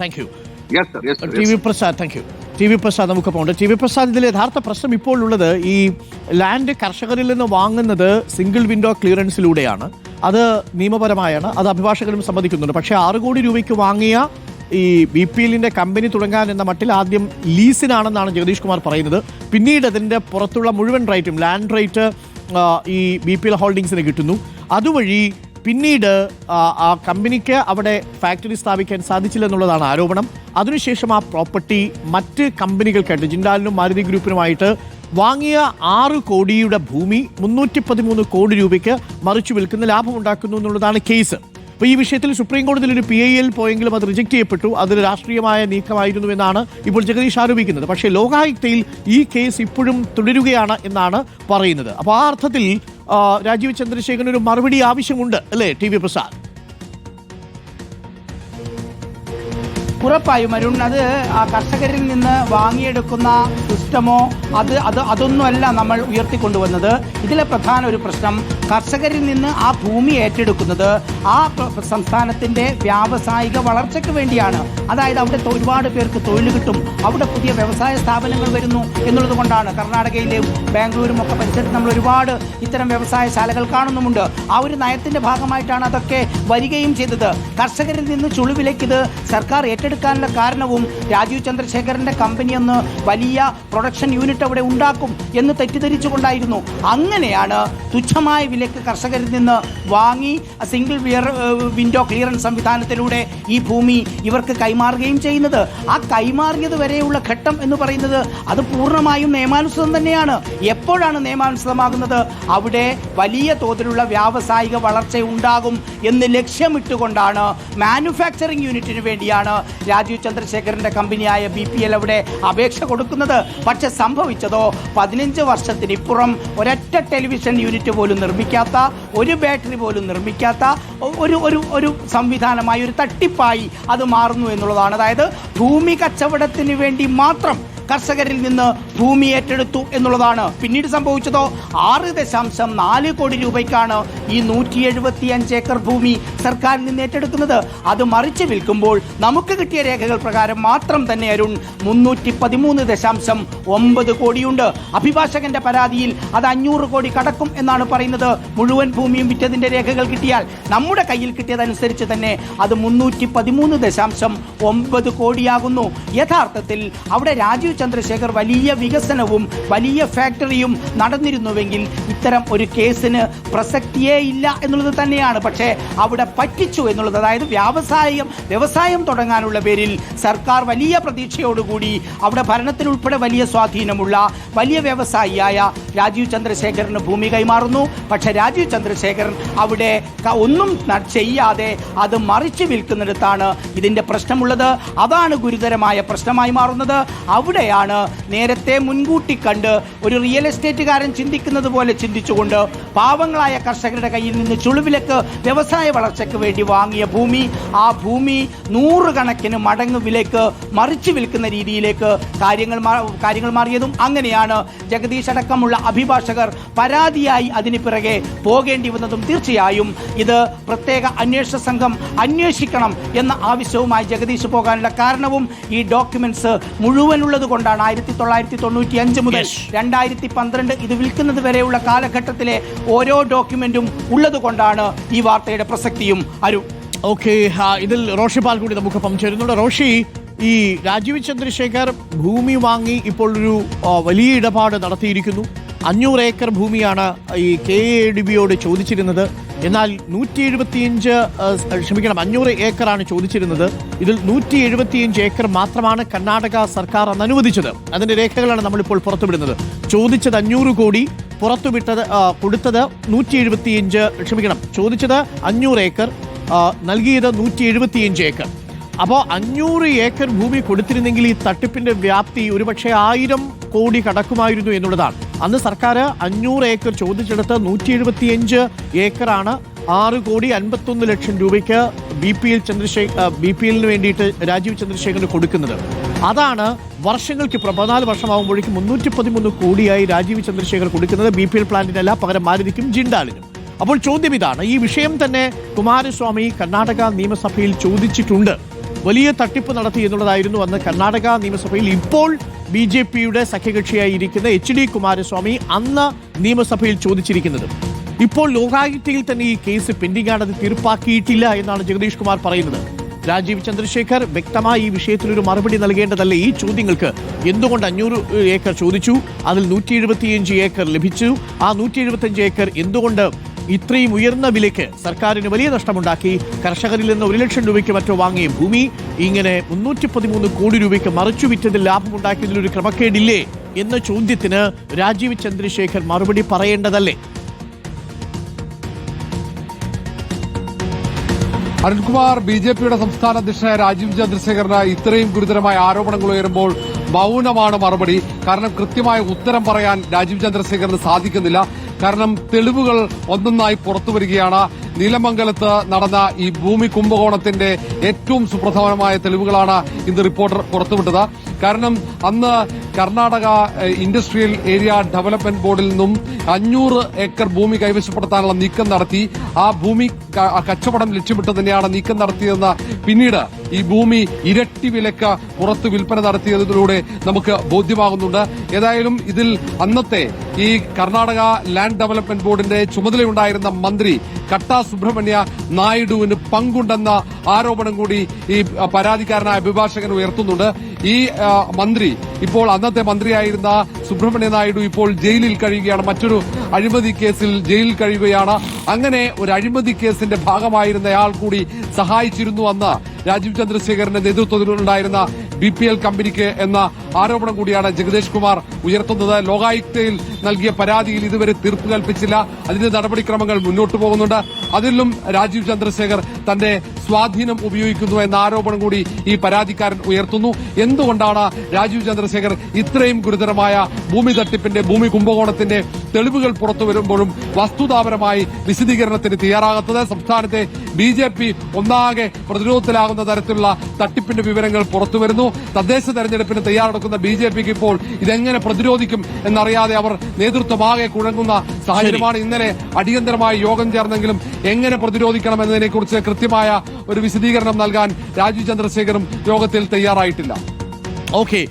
Thank you. Yes, sir. Yes, sir. T V Prasad, thank you. T V Prasad നമുക്കൊപ്പമുണ്ട്. T V Prasad, ഇതിൽ യഥാർത്ഥ പ്രശ്നം ഇപ്പോൾ ഉള്ളത് ഈ ലാൻഡ് കർഷകരിൽ നിന്ന് വാങ്ങുന്നത് സിംഗിൾ വിൻഡോ ക്ലിയറൻസിലൂടെയാണ്. അത് നിയമപരമായാണ്, അത് അഭിഭാഷകരും സമ്മതിക്കുന്നുണ്ട്. പക്ഷേ 6 കോടി രൂപയ്ക്ക് വാങ്ങിയ ഈ BPL-ന്റെ കമ്പനി തുടങ്ങാൻ എന്ന മട്ടിൽ ആദ്യം ലീസിനാണെന്നാണ് ജഗദീഷ് കുമാർ പറയുന്നത്. പിന്നീട് അതിൻ്റെ പുറത്തുള്ള മുഴുവൻ റൈറ്റും ലാൻഡ് റൈറ്റ് ഈ BPL ഹോൾഡിങ്സിന് കിട്ടുന്നു. അതുവഴി പിന്നീട് ആ കമ്പനിക്ക് അവിടെ ഫാക്ടറി സ്ഥാപിക്കാൻ സാധിച്ചില്ലെന്നുള്ളതാണ് ആരോപണം. അതിനുശേഷം ആ പ്രോപ്പർട്ടി മറ്റ് കമ്പനികൾക്കായിട്ട് ജിൻഡാലിനും മാരുതി ഗ്രൂപ്പിനുമായിട്ട് വാങ്ങിയ 6 കോടിയുടെ ഭൂമി 313 കോടി രൂപയ്ക്ക് മറിച്ചു വിൽക്കുന്ന ലാഭമുണ്ടാക്കുന്നു എന്നുള്ളതാണ് കേസ്. അപ്പോൾ ഈ വിഷയത്തിൽ സുപ്രീം കോടതിയിൽ ഒരു PIL പോയെങ്കിലും അത് റിജക്റ്റ് ചെയ്യപ്പെട്ടു. അതൊരു രാഷ്ട്രീയമായ നീക്കമായിരുന്നു എന്നാണ് ഇപ്പോൾ ജഗദീഷ് ആരോപിക്കുന്നത്. പക്ഷേ ലോകായുക്തയിൽ ഈ കേസ് ഇപ്പോഴും തുടരുകയാണ് എന്നാണ് പറയുന്നത്. അപ്പോൾ ആ അർത്ഥത്തിൽ രാജീവ് ചന്ദ്രശേഖരന് ഒരു മറുപടി ആവശ്യമുണ്ട് അല്ലേ ടി വി പ്രസാദ്? ഉറപ്പായും അരുൺ, അത് ആ കർഷകരിൽ നിന്ന് വാങ്ങിയെടുക്കുന്ന സിസ്റ്റമോ അതൊന്നുമല്ല നമ്മൾ ഉയർത്തിക്കൊണ്ടുവന്നത്. ഇതിലെ പ്രധാന ഒരു പ്രശ്നം കർഷകരിൽ നിന്ന് ആ ഭൂമി ഏറ്റെടുക്കുന്നത് ആ സംസ്ഥാനത്തിൻ്റെ വ്യാവസായിക വളർച്ചയ്ക്ക് വേണ്ടിയാണ്. അതായത് അവിടെ ഒരുപാട് പേർക്ക് തൊഴിൽ കിട്ടും, അവിടെ പുതിയ വ്യവസായ സ്ഥാപനങ്ങൾ വരുന്നു എന്നുള്ളത് കൊണ്ടാണ്. കർണാടകയിലെയും ബാംഗ്ലൂരും ഒക്കെ പരിസരത്ത് നമ്മൾ ഒരുപാട് ഇത്തരം വ്യവസായശാലകൾ കാണുന്നുമുണ്ട്. ആ ഒരു നയത്തിൻ്റെ ഭാഗമായിട്ടാണ് അതൊക്കെ വരികയും ചെയ്തത്. കർഷകരിൽ നിന്ന് ചുളുവിലേക്കിത് സർക്കാർ ഏറ്റെടുക്കാനുള്ള കാരണവും രാജീവ് ചന്ദ്രശേഖരൻ്റെ കമ്പനി ഒന്ന് വലിയ പ്രൊഡക്ഷൻ യൂണിറ്റ് അവിടെ ഉണ്ടാക്കും എന്ന് തെറ്റിദ്ധരിച്ചുകൊണ്ടായിരുന്നു. അങ്ങനെയാണ് തുച്ഛമായ വിലക്ക് കർഷകരിൽ നിന്ന് വാങ്ങി സിംഗിൾ വിൻഡോ ക്ലിയറൻസ് സംവിധാനത്തിലൂടെ ഈ ഭൂമി ഇവർക്ക് കൈമാറുകയും ചെയ്യുന്നത്. ആ കൈമാറിയത് വരെയുള്ള ഘട്ടം എന്ന് പറയുന്നത് അത് പൂർണ്ണമായും നിയമാനുസൃതം തന്നെയാണ്. എപ്പോഴാണ് നിയമാനുസൃതമാകുന്നത്? അവിടെ വലിയ തോതിലുള്ള വ്യാവസായിക വളർച്ച ഉണ്ടാകും എന്ന് ലക്ഷ്യമിട്ടുകൊണ്ടാണ്, മാനുഫാക്ചറിംഗ് യൂണിറ്റിന് വേണ്ടിയാണ് രാജീവ് ചന്ദ്രശേഖരൻ്റെ കമ്പനിയായ BPL അവിടെ അപേക്ഷ കൊടുക്കുന്നത്. പക്ഷെ സംഭവിച്ചതോ 15 വർഷത്തിനിപ്പുറം ഒരൊറ്റ ടെലിവിഷൻ യൂണിറ്റ് പോലും നിർമ്മിക്കാത്ത, ഒരു ബാറ്ററി പോലും നിർമ്മിക്കാത്ത ഒരു സംവിധാനമായി, ഒരു തട്ടിപ്പായി അത് മാറുന്നു എന്നുള്ളതാണ്. അതായത് ഭൂമി കച്ചവടത്തിന് വേണ്ടി മാത്രം കർഷകരിൽ നിന്ന് ഭൂമി ഏറ്റെടുത്തു എന്നുള്ളതാണ്. പിന്നീട് സംഭവിച്ചതോ 6.4 കോടി രൂപയ്ക്കാണ് ഈ 175 ഏക്കർ ഭൂമി സർക്കാരിൽ നിന്ന് ഏറ്റെടുക്കുന്നത്. അത് മറിച്ച് വിൽക്കുമ്പോൾ നമുക്ക് കിട്ടിയ രേഖകൾ പ്രകാരം മാത്രം തന്നെ അരുൺ 313.9 കോടിയുണ്ട്. അഭിഭാഷകന്റെ പരാതിയിൽ അത് 500 കോടി കടക്കും എന്നാണ് പറയുന്നത്. മുഴുവൻ ഭൂമിയും വിറ്റതിന്റെ രേഖകൾ കിട്ടിയാൽ നമ്മുടെ കയ്യിൽ കിട്ടിയതനുസരിച്ച് തന്നെ അത് 313.9 കോടിയാകുന്നു. യഥാർത്ഥത്തിൽ അവിടെ രാജീവ് ചന്ദ്രശേഖർ വലിയ വികസനവും വലിയ ഫാക്ടറിയും നടന്നിരുന്നുവെങ്കിൽ ഇത്തരം ഒരു കേസിന് പ്രസക്തിയേ ഇല്ല എന്നുള്ളത് തന്നെയാണ്. പക്ഷേ അവിടെ പറ്റിച്ചു എന്നുള്ളത്, അതായത് വ്യവസായം തുടങ്ങാനുള്ള പേരിൽ സർക്കാർ വലിയ പ്രതീക്ഷയോടുകൂടി അവിടെ ഭരണത്തിനുൾപ്പെടെ വലിയ സ്വാധീനമുള്ള വലിയ വ്യവസായിയായ രാജീവ് ചന്ദ്രശേഖരന് ഭൂമി കൈമാറുന്നു. പക്ഷേ രാജീവ് ചന്ദ്രശേഖരൻ അവിടെ ഒന്നും ചെയ്യാതെ അത് മറിച്ച് വിൽക്കുന്നിടത്താണ് ഇതിൻ്റെ പ്രശ്നമുള്ളത്. അതാണ് ഗുരുതരമായ പ്രശ്നമായി മാറുന്നത്. അവിടെ നേരത്തെ മുൻകൂട്ടി കണ്ട് ഒരു റിയൽ എസ്റ്റേറ്റുകാരൻ ചിന്തിക്കുന്നത് പോലെ ചിന്തിച്ചുകൊണ്ട് പാവങ്ങളായ കർഷകരുടെ കയ്യിൽ നിന്ന് ചുളുവിലക്ക് വ്യവസായ വളർച്ചയ്ക്ക് വേണ്ടി വാങ്ങിയ ഭൂമി, ആ ഭൂമി 100 കണക്കിന് മടങ്ങ് വിലക്ക് മറിച്ചു വിൽക്കുന്ന രീതിയിലേക്ക് കാര്യങ്ങൾ മാറിയതും അങ്ങനെയാണ് ജഗദീഷ് അടക്കമുള്ള അഭിഭാഷകർ പരാതിയായി അതിന് പിറകെ പോകേണ്ടി വന്നതും. തീർച്ചയായും ഇത് പ്രത്യേക അന്വേഷണ സംഘം അന്വേഷിക്കണം എന്ന ആവശ്യവുമായി ജഗദീഷ് പോകാനുള്ള കാരണവും ഈ ഡോക്യുമെന്റ്സ് മുഴുവനുള്ളത് കൊണ്ടാണ്. 1995 മുതൽ 2012 ഇത് വിൽക്കുന്നത് വരെയുള്ള കാലഘട്ടത്തിലെ ഓരോ ഡോക്യുമെന്റും ഉള്ളത് കൊണ്ടാണ് ഈ വാർത്തയുടെ പ്രസക്തിയും. അരുൺ, ഓക്കെ, ഇതിൽ റോഷി പാൽ കൂടി നമുക്കൊപ്പം ചേരുന്നുണ്ട്. റോഷി, ഈ രാജീവ് ചന്ദ്രശേഖർ ഭൂമി വാങ്ങി ഇപ്പോൾ ഒരു വലിയ ഇടപാട് നടത്തിയിരിക്കുന്നു. 500 ഏക്കർ ഭൂമിയാണ് ഈ KADBയോട് ചോദിച്ചിരുന്നത്. എന്നാൽ 500 ഏക്കറാണ് ചോദിച്ചിരുന്നത്. ഇതിൽ 175 ഏക്കർ മാത്രമാണ് കർണാടക സർക്കാർ അന്ന് അനുവദിച്ചത്. അതിൻ്റെ രേഖകളാണ് നമ്മളിപ്പോൾ പുറത്തുവിടുന്നത്. ചോദിച്ചത് 500 കോടി, കൊടുത്തത് 175, ചോദിച്ചത് 500 ഏക്കർ, നൽകിയത് 175 ഏക്കർ. അപ്പോൾ 500 ഏക്കർ ഭൂമി കൊടുത്തിരുന്നെങ്കിൽ ഈ തട്ടിപ്പിന്റെ വ്യാപ്തി ഒരുപക്ഷെ 1000 കോടി കടക്കുമായിരുന്നു എന്നുള്ളതാണ്. അന്ന് സർക്കാർ 500 ഏക്കർ ചോദിച്ചെടുത്ത് 175 ഏക്കറാണ് 6,51,00,000 രൂപയ്ക്ക് BPL-ന് വേണ്ടിയിട്ട് രാജീവ് ചന്ദ്രശേഖരന് കൊടുക്കുന്നത്. അതാണ് വർഷങ്ങൾക്കിപ്പുറം 14 വർഷമാകുമ്പോഴേക്കും 313 കോടിയായി രാജീവ് ചന്ദ്രശേഖർ കൊടുക്കുന്നത്. BPL പ്ലാന്റിനല്ല, പകരം മാരുതിക്കും ജിൻഡാലിനും. അപ്പോൾ ചോദ്യം ഇതാണ്, ഈ വിഷയം തന്നെ കുമാരസ്വാമി കർണാടക നിയമസഭയിൽ ചോദിച്ചിട്ടുണ്ട്. വലിയ തട്ടിപ്പ് നടത്തി എന്നുള്ളതായിരുന്നു അന്ന് കർണാടക നിയമസഭയിൽ ഇപ്പോൾ BJPയുടെ സഖ്യകക്ഷിയായിരിക്കുന്ന HD കുമാരസ്വാമി അന്ന് നിയമസഭയിൽ ചോദിച്ചിരിക്കുന്നത്. ഇപ്പോൾ ലോകായുക്തയിൽ തന്നെ ഈ കേസ് പെൻഡിംഗ് ആണ്, അത് തീർപ്പാക്കിയിട്ടില്ല എന്നാണ് ജഗദീഷ് കുമാർ പറയുന്നത്. രാജീവ് ചന്ദ്രശേഖർ വ്യക്തമായി ഈ വിഷയത്തിൽ ഒരു മറുപടി നൽകേണ്ടതല്ലേ? ഈ ചോദ്യങ്ങൾക്ക് എന്തുകൊണ്ട് 500 ഏക്കർ ചോദിച്ചു, അതിൽ 175 ഏക്കർ ലഭിച്ചു, ആ 175 ഏക്കർ എന്തുകൊണ്ട് ഇത്രയും ഉയർന്ന വിലയ്ക്ക് സർക്കാരിന് വലിയ നഷ്ടമുണ്ടാക്കി, കർഷകരിൽ നിന്ന് 1 ലക്ഷം രൂപയ്ക്ക് മറ്റോ വാങ്ങിയ ഭൂമി ഇങ്ങനെ 313 കോടി രൂപയ്ക്ക് മറിച്ചു വിറ്റതിൽ ലാഭമുണ്ടാക്കിയതിലൊരു ക്രമക്കേടില്ലേ എന്ന ചോദ്യത്തിന് രാജീവ് ചന്ദ്രശേഖർ മറുപടി പറയേണ്ടതല്ലേ? അരുൺകുമാർ, BJPയുടെ സംസ്ഥാന അധ്യക്ഷനായ രാജീവ് ചന്ദ്രശേഖറിന് ഇത്രയും ഗുരുതരമായ ആരോപണങ്ങൾ ഉയരുമ്പോൾ മൗനമാണ് മറുപടി. കാരണം കൃത്യമായ ഉത്തരം പറയാൻ രാജീവ് ചന്ദ്രശേഖറിന് സാധിക്കുന്നില്ല. കാരണം തെളിവുകൾ ഒന്നൊന്നായി പുറത്തു വരികയാണ്. നീലമംഗലത്ത് നടന്ന ഈ ഭൂമി കുംഭകോണത്തിന്റെ ഏറ്റവും സുപ്രധാനമായ തെളിവുകളാണ് ഇന്ന് റിപ്പോർട്ടർ പുറത്തുവിട്ടത്. കാരണം അന്ന് കർണാടക ഇൻഡസ്ട്രിയൽ ഏരിയ ഡെവലപ്മെന്റ് ബോർഡിൽ നിന്നും 500 ഏക്കർ ഭൂമി കൈവശപ്പെടുത്താനുള്ള നീക്കം നടത്തി. ആ ഭൂമി കച്ചവടം ലക്ഷ്യമിട്ട് തന്നെയാണ് നീക്കം നടത്തിയതെന്ന് പിന്നീട് ഈ ഭൂമി ഇരട്ടി വിലക്ക് പുറത്ത് വിൽപ്പന നടത്തിയതിലൂടെ നമുക്ക് ബോധ്യമാകുന്നുണ്ട്. ഏതായാലും ഇതിൽ അന്നത്തെ ഈ കർണാടക ലാൻഡ് ഡെവലപ്മെന്റ് ബോർഡിന്റെ ചുമതലയുണ്ടായിരുന്ന മന്ത്രി കട്ടാ സുബ്രഹ്മണ്യ നായിഡുവിന് പങ്കുണ്ടെന്ന ആരോപണം കൂടി ഈ പരാതിക്കാരനായ അഭിഭാഷകൻ ഉയർത്തുന്നുണ്ട്. ഈ മന്ത്രി ഇപ്പോൾ അന്നത്തെ മന്ത്രിയായിരുന്ന സുബ്രഹ്മണ്യ നായിഡു ഇപ്പോൾ ജയിലിൽ കഴിയുകയാണ്. മറ്റൊരു അഴിമതി കേസിൽ ജയിലിൽ കഴിയുകയാണ്. അങ്ങനെ ഒരു അഴിമതി കേസിന്റെ ഭാഗമായിരുന്നയാൾ കൂടി സഹായിച്ചിരുന്നു അന്ന് രാജീവ് ചന്ദ്രശേഖറിന്റെ നേതൃത്വത്തിലുണ്ടായിരുന്ന BPL കമ്പനിക്ക് എന്ന ആരോപണം കൂടിയാണ് ജഗദീഷ് കുമാർ ഉയർത്തുന്നത്. ലോകായുക്തയിൽ നൽകിയ പരാതിയിൽ ഇതുവരെ തീർപ്പ് കൽപ്പിച്ചില്ല. അതിന്റെ നടപടിക്രമങ്ങൾ മുന്നോട്ട് പോകുന്നുണ്ട്. അതിലും രാജീവ് ചന്ദ്രശേഖർ തന്റെ സ്വാധീനം ഉപയോഗിക്കുന്നു എന്ന ആരോപണം കൂടി ഈ പരാതിക്കാരൻ ഉയർത്തുന്നു. എന്തുകൊണ്ടാണ് രാജീവ് ചന്ദ്രശേഖർ ഇത്രയും ഗുരുതരമായ ഭൂമി തട്ടിപ്പിന്റെ ഭൂമി കുംഭകോണത്തിന്റെ തെളിവുകൾ പുറത്തു വരുമ്പോഴും വസ്തുതാപരമായി വിശദീകരണത്തിന് തയ്യാറാകാത്തത്? സംസ്ഥാനത്തെ BJP ഒന്നാകെ പ്രതിരോധത്തിലാകുന്ന തരത്തിലുള്ള തട്ടിപ്പിന്റെ വിവരങ്ങൾ പുറത്തുവരുന്നു. തദ്ദേശ തെരഞ്ഞെടുപ്പിന് തയ്യാറെടുക്കുന്ന BJPക്ക് ഇപ്പോൾ ഇതെങ്ങനെ പ്രതിരോധിക്കും എന്നറിയാതെ അവർ നേതൃത്വമാകെ കുഴങ്ങുന്ന സാഹചര്യമാണ്. ഇന്നലെ അടിയന്തരമായ യോഗം ചേർന്നെങ്കിലും എങ്ങനെ പ്രതിരോധിക്കണം എന്നതിനെക്കുറിച്ച് കൃത്യമായ ഒരു വിശദീകരണം നൽകാൻ രാജീവ് ചന്ദ്രശേഖറും യോഗത്തിൽ തയ്യാറായിട്ടില്ല. ഓക്കെ.